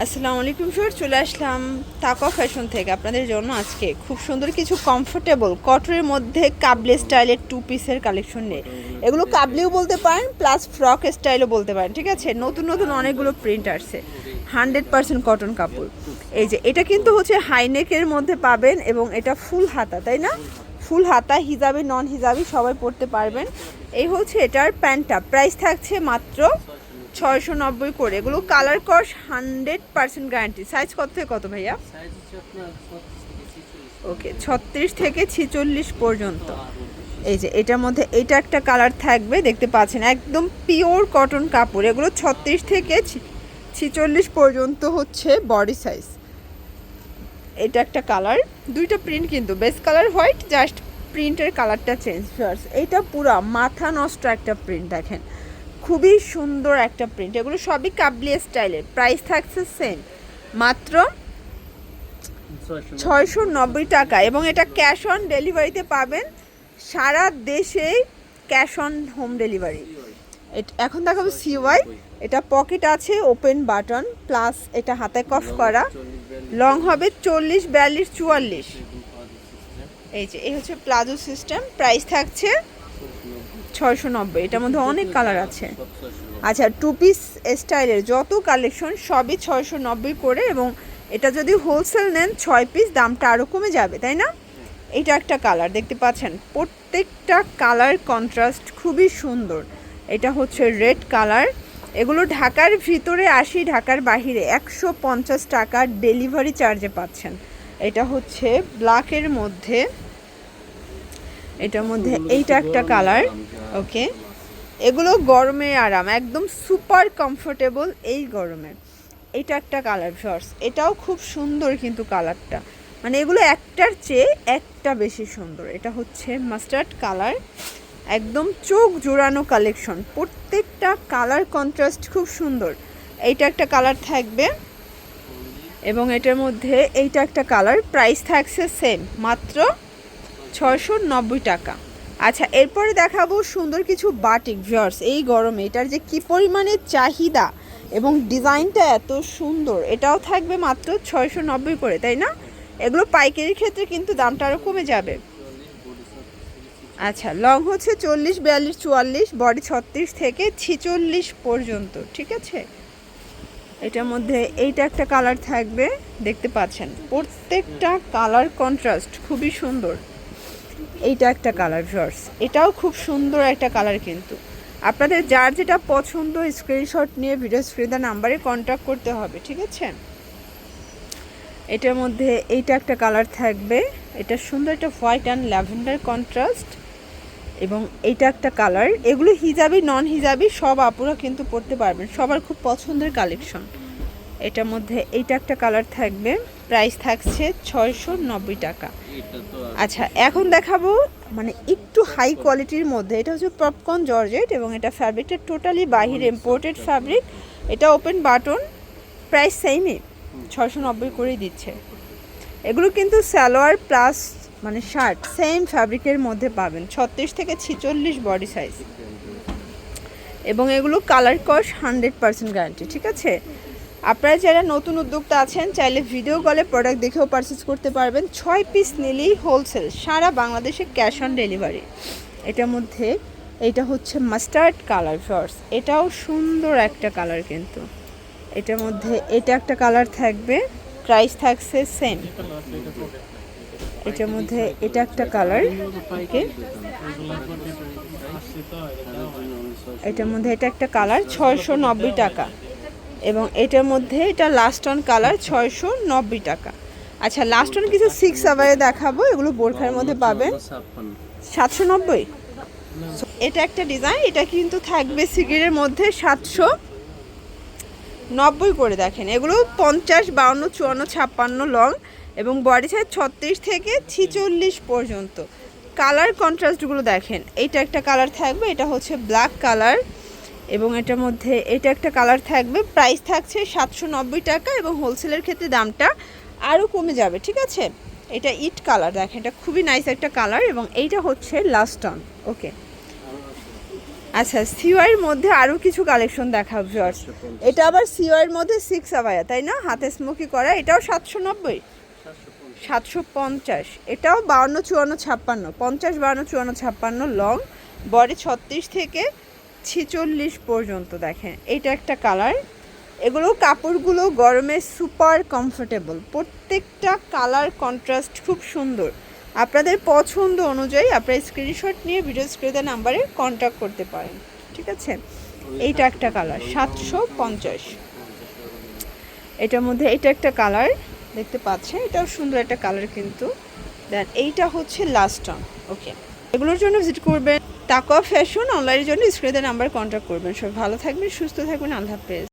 আসসালামু আলাইকুম স্যার, চলে আসলাম তাকওয়া ফ্যাশন থেকে আপনাদের জন্য আজকে খুব সুন্দর কিছু কমফোর্টেবল কটনের মধ্যে কাবলি স্টাইলের টু পিসের কালেকশন নিয়ে। এগুলো কাবলিও বলতে পারেন প্লাস ফ্রক স্টাইলও বলতে পারেন, ঠিক আছে। নতুন নতুন অনেকগুলো প্রিন্ট আসছে, 100% কটন কাপড়। এই যে এটা কিন্তু হচ্ছে হাইনেকের মধ্যে পাবেন এবং এটা ফুল হাতা, তাই না? ফুল হাতা, হিজাবি নন হিজাবি সবাই পরতে পারবেন। এই হচ্ছে এটার প্যান্টটা, প্রাইস থাকছে মাত্র 690 করে। এগুলো কালার কস 100% গ্যারান্টি। সাইজ কত থেকে কত ভাইয়া? ওকে, 36 থেকে 46 পর্যন্ত। এই যে এটার মধ্যে এটা একটা কালার থাকবে, দেখতে পাচ্ছেন একদম পিওর কটন কাপড়। এগুলো 36 থেকে 46 পর্যন্ত হচ্ছে বডি সাইজ। এটা একটা কালার, দুইটা প্রিন্ট কিন্তু বেস কালার হোয়াইট, জাস্ট প্রিন্টের কালারটা চেঞ্জ। এইটা পুরো মাথা নষ্ট একটা প্রিন্ট, দেখেন খুবই সুন্দর একটা প্রিন্ট। এগুলো সবই কাবলি স্টাইলের। প্রাইস থাকছে সেম, মাত্র 690 টাকা। এবং এটা ক্যাশ অন ডেলিভারিতে পাবেন, সারা দেশে ক্যাশ অন হোম ডেলিভারি। এখন দেখাবো সিওয়াই। এটা পকেট আছে, ওপেন বাটন, প্লাস এটা হাতে কফ করা, লং হবে 40, 42, 44। এই যে এই হচ্ছে প্লাজো সিস্টেম। প্রাইস থাকছে 690। এটার মধ্যে অনেক কালার আছে। আচ্ছা, টু পিস স্টাইলের যত কালেকশন সবই 690 করে। এবং এটা যদি হোলসেল নেন 6 পিস, দামটা আরও কমে যাবে, তাই না? এটা একটা কালার, দেখতে পাচ্ছেন প্রত্যেকটা কালার কন্ট্রাস্ট খুবই সুন্দর। এটা হচ্ছে রেড কালার। এগুলো ঢাকার ভিতরে 80, ঢাকার বাহিরে 150 টাকা ডেলিভারি চার্জে পাচ্ছেন। এটা হচ্ছে ব্ল্যাকের মধ্যে, এটার মধ্যে এইটা একটা কালার। ওকে, এগুলো গরমে আরাম, একদম সুপার কমফোর্টেবল এই গরমে। এটা একটা কালার শর্টস, এটাও খুব সুন্দর কিন্তু কালারটা, মানে এগুলো একটার চেয়ে একটা বেশি সুন্দর। এটা হচ্ছে মাস্টার্ড কালার, একদম চোখ জোড়ানো কালেকশন, প্রত্যেকটা কালার কন্ট্রাস্ট খুব সুন্দর। এইটা একটা কালার থাকবে এবং এটার মধ্যে এইটা একটা কালার। প্রাইস থাকছে সেম, মাত্র 690 টাকা। আচ্ছা, এরপরে দেখাবো সুন্দর কিছু বাটিক ভিউয়ার্স। এই গরমে এটার যে কি পরিমাণে চাহিদা এবং ডিজাইনটা এত সুন্দর, এটাও থাকবে মাত্র 690 করে, তাই না? এগুলো পাইকারির ক্ষেত্রে কিন্তু দামটা আরও কমে যাবে। আচ্ছা, লং হচ্ছে 40, 42, 44, বডি 36 থেকে 46 পর্যন্ত, ঠিক আছে। এটার মধ্যে এইটা একটা কালার থাকবে, দেখতে পাচ্ছেন প্রত্যেকটা কালার কন্ট্রাস্ট খুবই সুন্দর। এইটা একটা কালার ভিউয়ার্স, এটাও খুব সুন্দর একটা কালার। কিন্তু আপনাদের যার যেটা পছন্দ স্ক্রিনশট নিয়ে ভিডিও স্ক্রিনে নাম্বারে কন্ট্যাক্ট করতে হবে, ঠিক আছে। এটার মধ্যে এইটা একটা কালার থাকবে, এটা সুন্দর একটা হোয়াইট অ্যান্ড ল্যাভেন্ডার কন্ট্রাস্ট। এবং এইটা একটা কালার। এগুলো হিজাবি নন হিজাবি সব আপুরা কিন্তু পরতে পারবেন, সবার খুব পছন্দের কালেকশন। এটার মধ্যে এইটা একটা কালার থাকবে, প্রাইস থাকছে 690 টাকা। আচ্ছা, এখন দেখাবো মানে একটু হাই কোয়ালিটির মধ্যে। এটা হচ্ছে পপকর্ন জর্জেট এবং এটা ফ্যাব্রিকটা টোটালি বাহির ইম্পোর্টেড ফ্যাব্রিক। এটা ওপেন বাটন, প্রাইস সেমই, 690 করেই দিচ্ছে। এগুলো কিন্তু সালোয়ার প্লাস মানে শার্ট সেম ফ্যাব্রিকের মধ্যে পাবেন, 36 থেকে 46 বডি সাইজ। এবং এগুলো কালার কস 100% গ্যারান্টি, ঠিক আছে। আপনারা যারা নতুন উদ্যোক্তা আছেন চাইলে ভিডিও কলে প্রোডাক্ট দেখেও পারচেস করতে পারবেন। 6 পিস নিলেই হোলসেল, সারা বাংলাদেশে ক্যাশ অন ডেলিভারি। এটার মধ্যে এইটা হচ্ছে মাস্টার্ড কালার শর্টস, এটাও সুন্দর একটা কালার কিন্তু। এটার মধ্যে এটা একটা কালার থাকবে, প্রাইস থাকছে সেম। এটার মধ্যে এটা একটা কালার, ওকে। এটার মধ্যে এটা একটা কালার, 690 টাকা। এবং এটার মধ্যে এটা লাস্ট অন কালার, 690 টাকা। আচ্ছা, লাস্ট অন কিছু 6 আওয়ারে দেখাবো, এগুলো বোরখার মধ্যে পাবেন 790। এটা একটা ডিজাইন, এটা কিন্তু থাকবে সিগিরের মধ্যে 790 করে। দেখেন এগুলো 50, 52, 54, 56 লং এবং বডি সাইজ 36 থেকে 46 পর্যন্ত। কালার কন্ট্রাস্টগুলো দেখেন, এইটা একটা কালার থাকবে, এটা হচ্ছে ব্ল্যাক কালার। এবং এটার মধ্যে এটা একটা কালার থাকবে, প্রাইস থাকছে 790 টাকা এবং হোলসেলের ক্ষেত্রে দামটা আরও কমে যাবে, ঠিক আছে। এটা ইট কালার, দেখেন এটা খুবই নাইস একটা কালার। এবং এইটা হচ্ছে লাস্ট অন, ওকে। আচ্ছা, সিওয়াইয়ের মধ্যে আরও কিছু কালেকশন দেখাবো ভিউয়ার্স। এটা আবার সিওয়াইয়ের মধ্যে 6 আবায়া, তাই না? হাতে স্মোকি করা, এটাও 790, 750। এটাও 52, 54, 56, 50, 52, 54, 56 লং, বডি 36 থেকে 46 পর্যন্ত। দেখেন এইটা একটা কালার। এগুলো কাপড়গুলো গরমে সুপার কমফোর্টেবল, প্রত্যেকটা কালার কন্ট্রাস্ট খুব সুন্দর। আপনাদের পছন্দ অনুযায়ী আপনারা স্ক্রিনশট নিয়ে ভিডিও স্ক্রিনে নাম্বারে কন্ট্যাক্ট করতে পারেন, ঠিক আছে? এইটা একটা কালার 750। এটার মধ্যে এটা একটা কালার দেখতে পাচ্ছেন, এটাও সুন্দর একটা কালার কিন্তু। দেন এইটা হচ্ছে লাস্ট টার্ম। ওকে, এগুলোর জন্য ভিজিট করবেন তাকওয়া ফ্যাশন, অনলাইনের জন্য স্ক্রিনে নাম্বার কন্ট্যাক্ট করবেন। সব ভালো থাকবেন, সুস্থ থাকবেন, আল্লাহ হাফেজ।